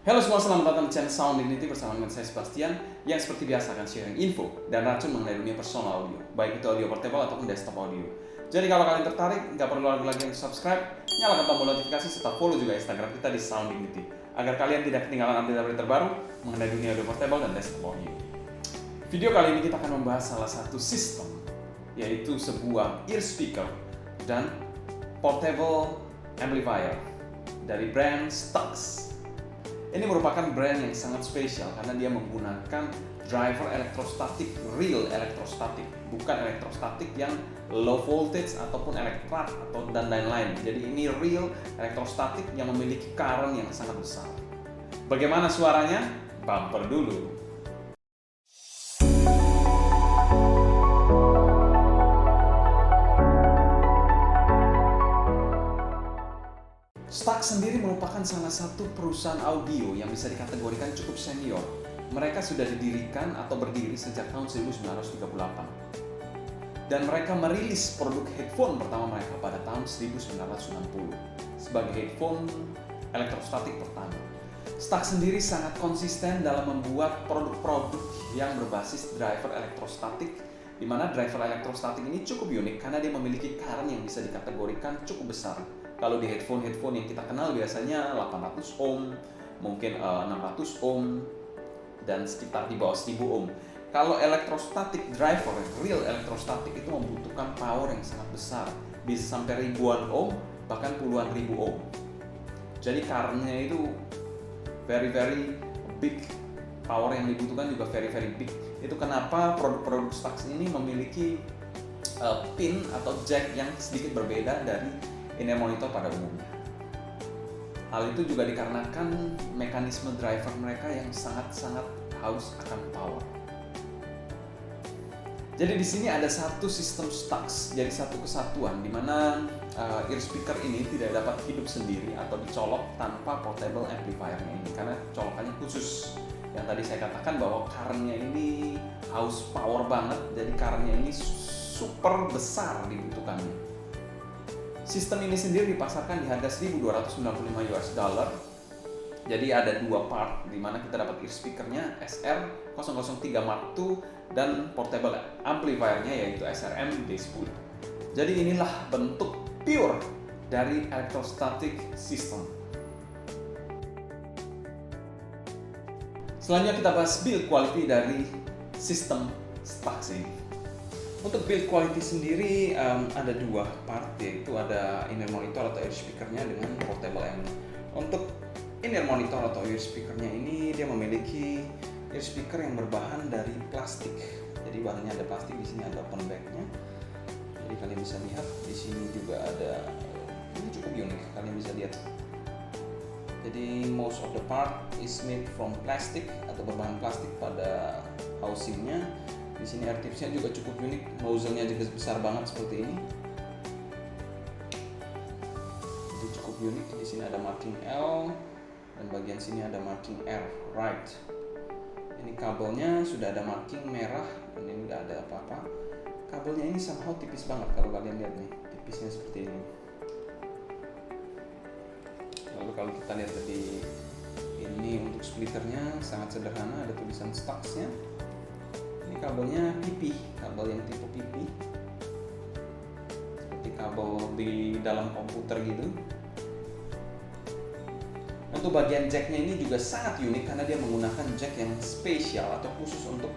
Halo semua, selamat datang di channel Sound Dignity bersama dengan saya Sebastian yang seperti biasa akan sharing info dan racun mengenai dunia personal audio, baik itu audio portable ataupun desktop audio. Jadi kalau kalian tertarik, nggak perlu ragu lagi untuk subscribe, nyalakan tombol notifikasi serta follow juga Instagram kita di Sound Dignity agar kalian tidak ketinggalan update-update terbaru mengenai dunia audio portable dan desktop audio. Video kali ini kita akan membahas salah satu sistem, yaitu sebuah ear speaker dan portable amplifier dari brand Stax. Ini merupakan brand yang sangat spesial karena dia menggunakan driver elektrostatik, real elektrostatik, bukan elektrostatik yang low voltage ataupun elektrat atau dan lain-lain. Jadi ini real elektrostatik yang memiliki current yang sangat besar. Bagaimana suaranya? Bumper dulu. Stax sendiri merupakan salah satu perusahaan audio yang bisa dikategorikan cukup senior. Mereka sudah didirikan atau berdiri sejak tahun 1938. Dan mereka merilis produk headphone pertama mereka pada tahun 1990 sebagai headphone elektrostatik pertama. Stax sendiri sangat konsisten dalam membuat produk-produk yang berbasis driver elektrostatik, di mana driver elektrostatik ini cukup unik karena dia memiliki current yang bisa dikategorikan cukup besar. Kalau di headphone yang kita kenal biasanya 800 ohm, mungkin 600 ohm, dan sekitar di bawah 1000 ohm. Kalau elektrostatik driver, real elektrostatik itu membutuhkan power yang sangat besar, bisa sampai ribuan ohm, bahkan puluhan ribu ohm. Jadi current-nya itu very big, power yang dibutuhkan juga very big. Itu kenapa produk-produk Stax ini memiliki pin atau jack yang sedikit berbeda dari in-ear monitor pada umumnya. Hal itu juga dikarenakan mekanisme driver mereka yang sangat haus akan power. Jadi di sini ada satu sistem Stax, jadi satu kesatuan di mana ear speaker ini tidak dapat hidup sendiri atau dicolok tanpa portable amplifiernya ini, karena colokannya khusus. Yang tadi saya katakan bahwa current-nya ini haus power banget, jadi current-nya ini super besar dibutuhkannya. Sistem ini sendiri dipasarkan di harga 1.295 US dollar. Jadi ada dua part di mana kita dapat ear speakernya SR003 Mark II dan portable amplifiernya yaitu SRM D10. Jadi inilah bentuk pure dari electrostatic system. Selanjutnya kita bahas build quality dari sistem Stax ini. Untuk build quality sendiri ada dua part, yaitu ada in-ear monitor atau ear speakernya dengan portable amp. Untuk in-ear monitor atau ear speakernya ini dia memiliki ear speaker yang berbahan dari plastik. Jadi bahannya ada plastik, di sini ada open back-nya. Jadi kalian bisa lihat di sini juga ada, ini cukup unik, kalian bisa lihat. Jadi most of the part is made from plastic atau berbahan plastik pada housingnya. Di sini air tipsnya juga cukup unik, nozzle-nya juga besar banget seperti ini. Itu cukup unik. Di sini ada marking L dan bagian sini ada marking R, right. Ini kabelnya sudah ada marking merah dan ini nggak ada apa-apa. Kabelnya ini somehow tipis banget kalau kalian lihat nih, tipisnya seperti ini. Lalu kalau kita lihat tadi ini untuk splitternya sangat sederhana, ada tulisan Stax-nya. Ini kabelnya PP, kabel yang tipe PP, seperti kabel di dalam komputer gitu. Untuk bagian jacknya ini juga sangat unik karena dia menggunakan jack yang spesial atau khusus untuk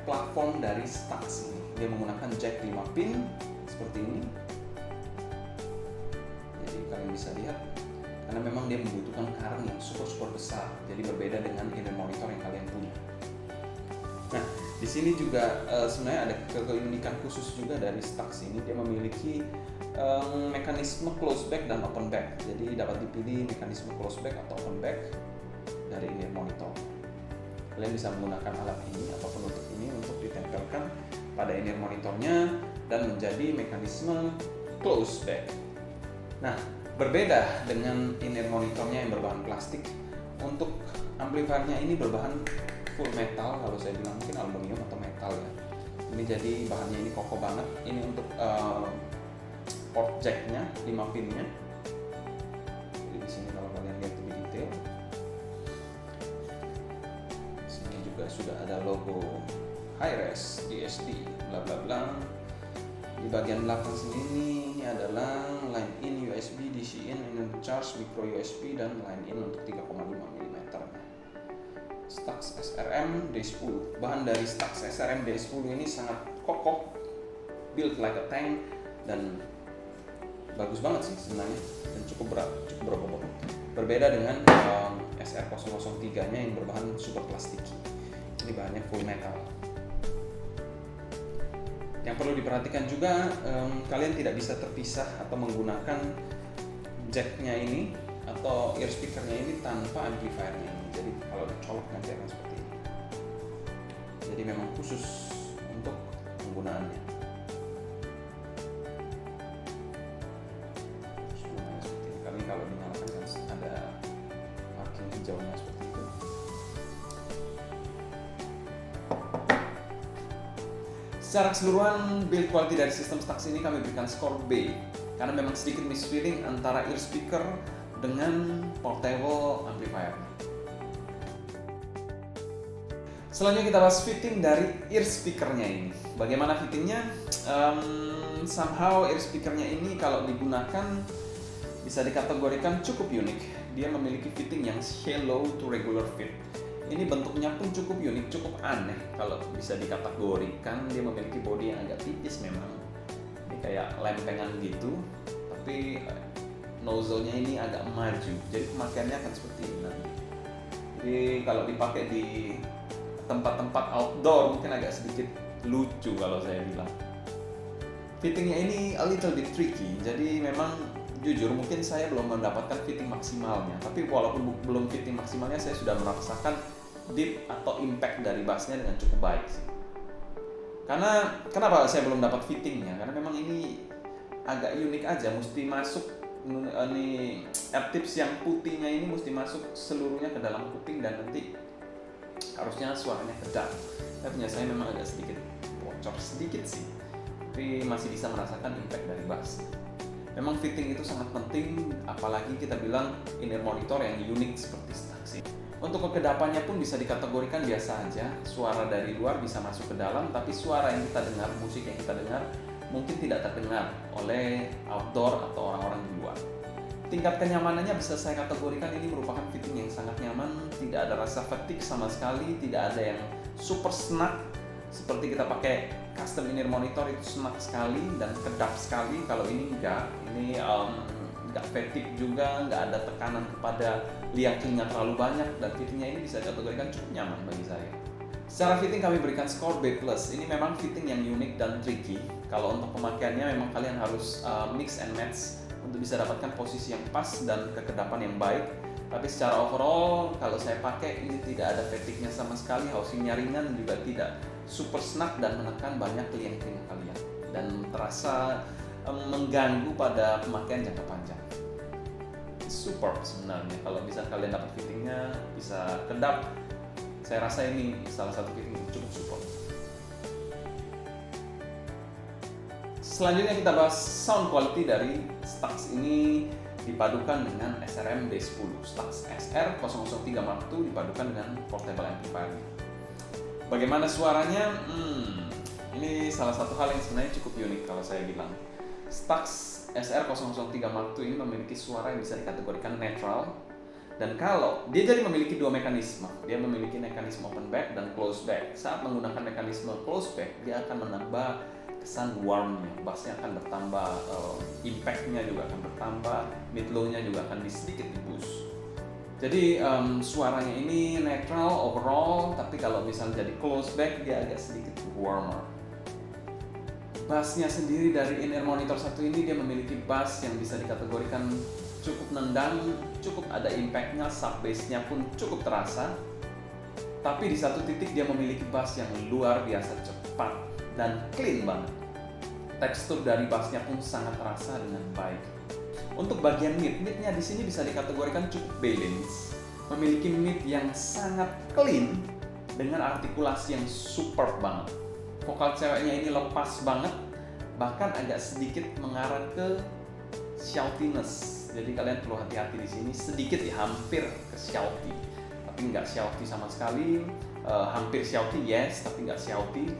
platform dari Stax ini. Dia menggunakan jack 5 pin seperti ini. Jadi kalian bisa lihat, karena memang dia membutuhkan current yang super besar. Jadi berbeda dengan in-ear monitor yang kalian punya. Nah, di sini juga sebenarnya ada keunikan khusus juga dari Stax ini. Dia memiliki mekanisme close back dan open back. Jadi dapat dipilih mekanisme close back atau open back dari in-ear monitor. Kalian bisa menggunakan alat ini atau penutup ini untuk ditempelkan pada in-ear monitornya dan menjadi mekanisme close back. Nah, berbeda dengan in-ear monitornya yang berbahan plastik, untuk amplifiernya ini berbahan full metal, kalau saya bilang mungkin aluminium atau metal ya. Ini jadi bahannya ini kokoh banget. Ini untuk port jacknya, 5 pinnya. Jadi di sini kalau kalian lihat lebih detail, juga sudah ada logo Hi-Res, DSD, bla bla bla. Di bagian belakang sini ini adalah line in USB, DC in, charge, micro USB, dan line in untuk 3,5 mm. Stax SRM D10. Bahan dari Stax SRM D10 ini sangat kokoh, built like a tank, dan bagus banget sih sebenarnya, dan cukup berat, cukup berbobot. Berbeda dengan SR003 nya yang berbahan super plastik. Ini bahannya full metal. Yang perlu diperhatikan juga, kalian tidak bisa terpisah atau menggunakan jacknya ini atau ear speakernya ini tanpa amplifiernya ini. Jadi kalau dicolok nanti akan seperti ini. Jadi memang khusus untuk penggunaannya. Kami kalau dinyalakan kan ada marking hijaunya seperti itu. Secara keseluruhan, build quality dari sistem Stax ini kami berikan skor B karena memang sedikit misfeeling antara ear speaker dengan portable amplifier. Selanjutnya kita bahas fitting dari ear speakernya ini. Bagaimana fittingnya? Somehow ear speakernya ini kalau digunakan bisa dikategorikan cukup unik. Dia memiliki fitting yang shallow to regular fit. Ini bentuknya pun cukup unik, cukup aneh kalau bisa dikategorikan. Dia memiliki bodi yang agak tipis memang. Ini kayak lempengan gitu, tapi nozzle-nya ini agak maju. Jadi pemakaiannya akan seperti ini nanti. Jadi kalau dipakai di tempat-tempat outdoor mungkin agak sedikit lucu kalau saya bilang. Fittingnya ini a little bit tricky. Jadi memang jujur mungkin saya belum mendapatkan fitting maksimalnya, tapi walaupun belum fitting maksimalnya, saya sudah merasakan dip atau impact dari bassnya dengan cukup baik sih. Karena kenapa saya belum dapat fittingnya? Karena memang ini agak unik aja, mesti masuk ini air tips yang putihnya ini mesti masuk seluruhnya ke dalam kuping dan nanti harusnya suaranya kedap. Tapi saya memang agak sedikit bocor sedikit sih, tapi masih bisa merasakan impact dari bass. Memang fitting itu sangat penting, apalagi kita bilang in-ear monitor yang unik seperti Stax ini. Untuk kekedapannya pun bisa dikategorikan biasa aja. Suara dari luar bisa masuk ke dalam, tapi suara yang kita dengar, musik yang kita dengar mungkin tidak terdengar oleh outdoor atau orang-orang di luar. Tingkat kenyamanannya bisa saya kategorikan ini merupakan fitting yang sangat nyaman, tidak ada rasa fatigue sama sekali, tidak ada yang super snug seperti kita pakai custom in-ear monitor itu snug sekali dan kedap sekali. Kalau ini enggak, ini enggak fatigue juga, enggak ada tekanan kepada liang telinga terlalu banyak, dan fittingnya ini bisa dikategorikan cukup nyaman bagi saya. Secara fitting kami berikan skor B+. Ini memang fitting yang unik dan tricky. Kalau untuk pemakaiannya memang kalian harus mix and match untuk bisa dapatkan posisi yang pas dan kekedapan yang baik. Tapi secara overall kalau saya pakai ini tidak ada fatigue-nya sama sekali, housing-nya ringan, juga tidak super snug dan menekan banyak liang telinga kalian dan terasa mengganggu pada pemakaian jangka panjang. Super sebenarnya kalau bisa kalian dapat fittingnya, bisa kedap. Saya rasa ini salah satu fitting yang cukup support. Selanjutnya kita bahas sound quality dari Stax ini dipadukan dengan SRM D10. Stax SR003 Mark II dipadukan dengan portable amplifier. Bagaimana suaranya? Ini salah satu hal yang sebenarnya cukup unik kalau saya bilang. Stax SR003 Mark II ini memiliki suara yang bisa dikategorikan netral. Dan kalau dia jadi memiliki dua mekanisme, dia memiliki mekanisme open back dan close back. Saat menggunakan mekanisme close back, dia akan menambah kesan warmnya, bassnya akan bertambah, impactnya juga akan bertambah, mid low-nya juga akan sedikit di-boost. Jadi suaranya ini netral overall, tapi kalau misalnya jadi close back dia agak sedikit warmer. Bassnya sendiri dari in-ear monitor satu ini dia memiliki bass yang bisa dikategorikan cukup nendang, cukup ada impact-nya, sub bass-nya pun cukup terasa. Tapi di satu titik dia memiliki bass yang luar biasa cepat dan clean banget. Tekstur dari bassnya pun sangat terasa dengan baik. Untuk bagian mid-nya di sini bisa dikategorikan cukup balance, memiliki mid yang sangat clean dengan artikulasi yang superb banget. Vokal ceweknya ini lepas banget, bahkan agak sedikit mengarah ke shoutiness. Jadi kalian perlu hati-hati di sini, sedikit ya, hampir ke shouty. Tapi mungkin nggak shouty sama sekali, hampir shouty yes, tapi nggak shouty.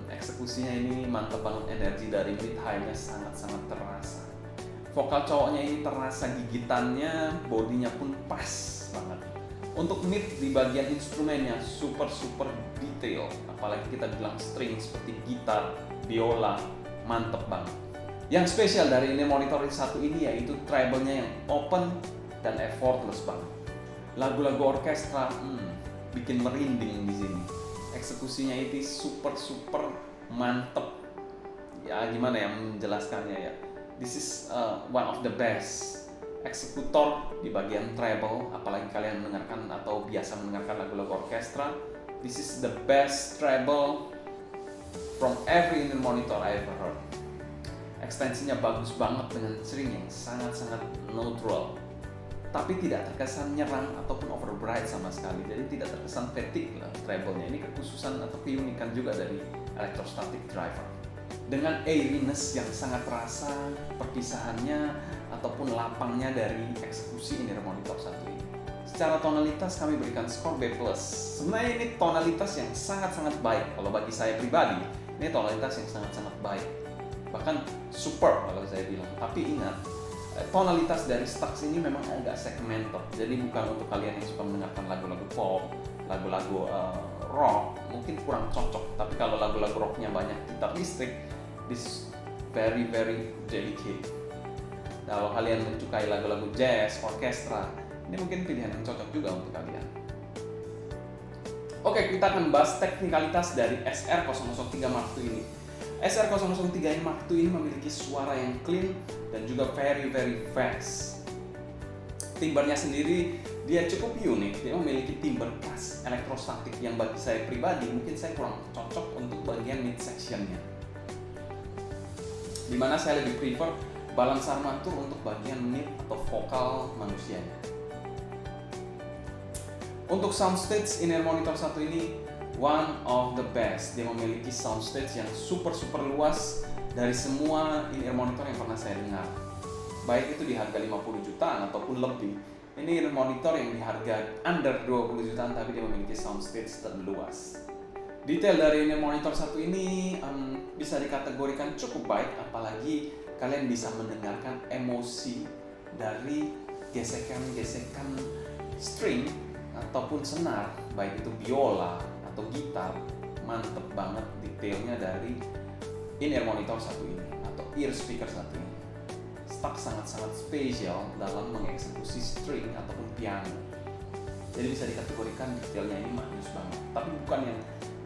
Eksekusinya ini mantap banget, energi dari mid high-nya sangat-sangat terasa. Vokal cowoknya ini terasa gigitannya, bodinya pun pas banget. Untuk mid di bagian instrumennya super detail, apalagi kita bilang string seperti gitar, biola, mantep banget. Yang spesial dari ini monitor satu ini yaitu treble-nya yang open dan effortless banget. Lagu-lagu orkestra bikin merinding di sini. Eksekusinya itu super mantep. Ya gimana ya menjelaskannya ya. This is one of the best eksekutor di bagian treble, apalagi kalian mendengarkan atau biasa mendengarkan lagu-lagu orkestra. This is the best treble from every Indian monitor I ever heard. Ekstensinya bagus banget dengan string yang sangat neutral, tapi tidak terkesan nyerang ataupun overbright sama sekali. Jadi tidak terkesan fatigue lah treble-nya. Ini kekhususan atau keunikan juga dari electrostatic driver. Dengan airiness yang sangat terasa, perpisahannya ataupun lapangnya dari eksekusi Indian monitor satu ini. Secara tonalitas kami berikan skor B+. Sebenarnya ini tonalitas yang sangat baik. Kalau bagi saya pribadi, ini tonalitas yang sangat baik. Bahkan super kalau saya bilang. Tapi ingat, tonalitas dari Stax ini memang agak segmented. Jadi bukan untuk kalian yang suka mendengarkan lagu-lagu pop, lagu-lagu rock, mungkin kurang cocok. Tapi kalau lagu-lagu rocknya banyak gitar listrik, this very delicate. Kalau kalian menyukai lagu-lagu jazz, orkestra, ini mungkin pilihan yang cocok juga untuk kalian. Oke, kita akan bahas teknikalitas dari SR003 Mark II ini. SR003 Mark II ini memiliki suara yang clean dan juga very fast. Timbernya sendiri dia cukup unik, dia memiliki timber khas elektrostatik yang bagi saya pribadi mungkin saya kurang cocok untuk bagian mid sectionnya. Dimana saya lebih prefer balance armatur untuk bagian mid atau vokal manusianya. Untuk soundstage in-ear monitor satu ini one of the best. Dia memiliki soundstage yang super luas dari semua in-ear monitor yang pernah saya dengar. Baik itu di harga 50 jutaan ataupun lebih. Ini in-ear monitor yang di harga under 20 jutaan tapi dia memiliki soundstage terluas. Detail dari in-ear monitor satu ini bisa dikategorikan cukup baik, apalagi kalian bisa mendengarkan emosi dari gesekan string ataupun senar, baik itu biola atau gitar. Mantep banget detailnya dari in-ear monitor satu ini atau ear speaker satu ini. Stax sangat spesial dalam mengeksekusi string ataupun piano. Jadi bisa dikategorikan detailnya ini manis banget, tapi bukan yang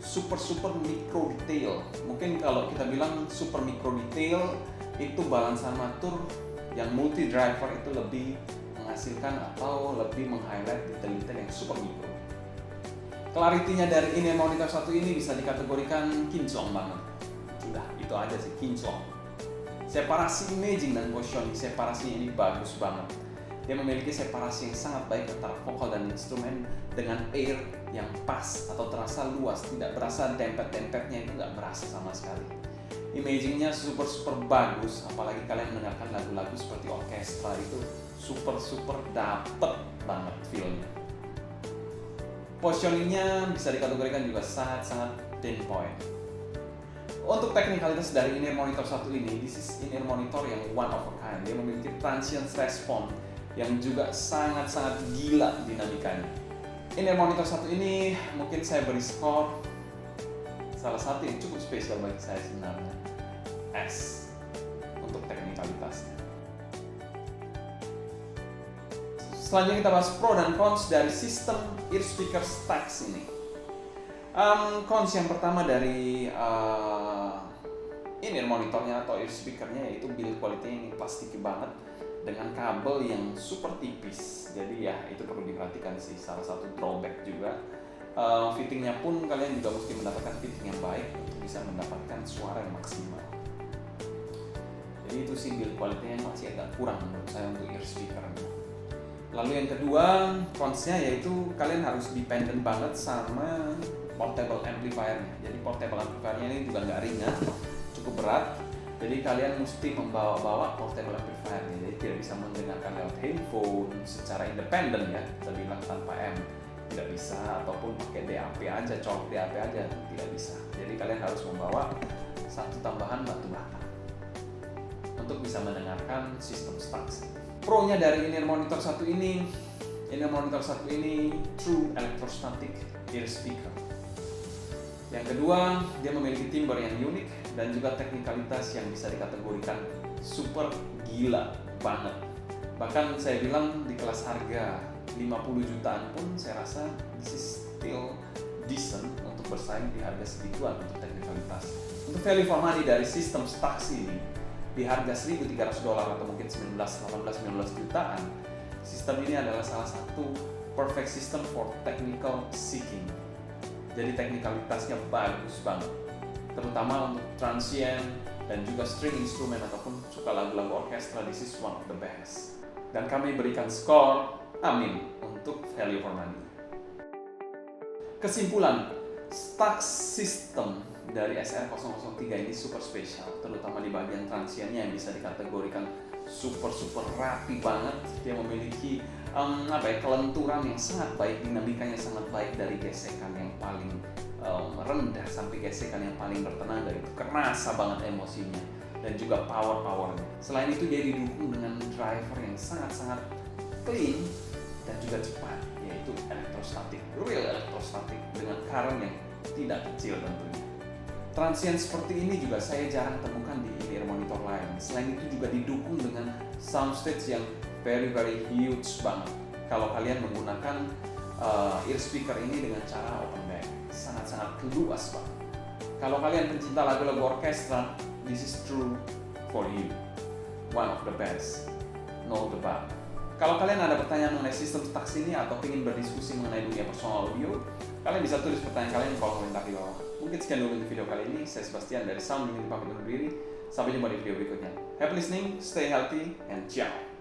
super mikro detail. Mungkin kalau kita bilang super mikro detail itu balance armatur yang multi driver itu lebih menghasilkan atau lebih meng-highlight detail-detail yang super mikro. Clarity-nya dari in-ear monitor satu ini bisa dikategorikan kinclong banget. Sudah, itu aja sih, kinclong. Separasi imaging dan positioning, separasinya ini bagus banget. Dia memiliki separasi yang sangat baik antara vokal dan instrumen dengan air yang pas atau terasa luas, tidak berasa dempet-dempetnya itu nggak berasa sama sekali. Imagingnya super bagus, apalagi kalian mendengarkan lagu-lagu seperti orkestra itu super dapet banget feel-nya. Positioningnya bisa dikategorikan juga sangat pinpoint. Untuk teknikalitas dari in-ear monitor satu ini, this is in-ear monitor yang one of a kind. Dia memiliki transient response yang juga sangat gila dinamikanya. In-ear monitor satu ini mungkin saya beri skor salah satu yang cukup spesial bagi saya sebenarnya, S untuk teknikalitasnya. Selanjutnya kita bahas pro dan cons dari sistem ear speaker Stax ini. Cons yang pertama dari in-ear monitornya atau ear speakernya yaitu build quality yang plastiki banget dengan kabel yang super tipis. Jadi ya itu perlu diperhatikan sih, salah satu drawback juga. Fittingnya pun kalian juga mesti mendapatkan fitting yang baik untuk bisa mendapatkan suara yang maksimal. Jadi itu sih build quality-nya masih agak kurang menurut saya untuk ear speakernya. Lalu yang kedua, cons-nya yaitu kalian harus dependent banget sama portable amplifier-nya. Jadi portable amplifier-nya ini juga nggak ringan, cukup berat. Jadi kalian mesti membawa portable amplifier-nya. Jadi tidak bisa mendengarkan lewat handphone secara independen ya, kita bilang tanpa amp. tidak bisa, ataupun pakai DAP aja, colok DAP aja tidak bisa. Jadi kalian harus membawa satu tambahan batu bata untuk bisa mendengarkan sistem Stax. Pro-nya dari in-ear monitor satu ini true electrostatic ear speaker. Yang kedua, dia memiliki timbre yang unik dan juga teknikalitas yang bisa dikategorikan super gila banget. Bahkan saya bilang di kelas harga 50 jutaan pun saya rasa this is still decent untuk bersaing di harga segituan untuk teknikalitas. Untuk value for money dari sistem Stax ini di harga $1.300 atau mungkin 19 jutaan, sistem ini adalah salah satu perfect system for technical seeking. Jadi teknikalitasnya bagus banget, terutama untuk transient dan juga string instrument ataupun suka lagu-lagu orkestra. This is one of the best. Dan kami berikan skor amin untuk value for money. Kesimpulan, Stax system dari SR003 ini super spesial, terutama di bagian transiennya yang bisa dikategorikan super rapi banget. Dia memiliki kelenturan yang sangat baik, dinamikanya sangat baik dari gesekan yang paling rendah sampai gesekan yang paling bertenaga, itu kerasa banget emosinya dan juga powernya. Selain itu dia didukung dengan driver yang sangat clean dan juga cepat, yaitu real electrostatic dengan current yang tidak kecil tentunya. Transient seperti ini juga saya jarang temukan di in-ear monitor lain. Selain itu juga didukung dengan soundstage yang very huge banget. Kalau kalian menggunakan ear speaker ini dengan cara open back, sangat luas banget. Kalau kalian pencinta lagu-lagu orkestra, this is true for you. One of the best, no debat. Kalau kalian ada pertanyaan mengenai sistem Stax ini atau ingin berdiskusi mengenai dunia personal audio, kalian bisa tulis pertanyaan kalian di kolom komentar di bawah. Mungkin sekian dulu untuk video kali ini. Saya Sebastian dari Sound Unity pamit undur diri. Sampai jumpa di video berikutnya. Happy listening, stay healthy, and ciao.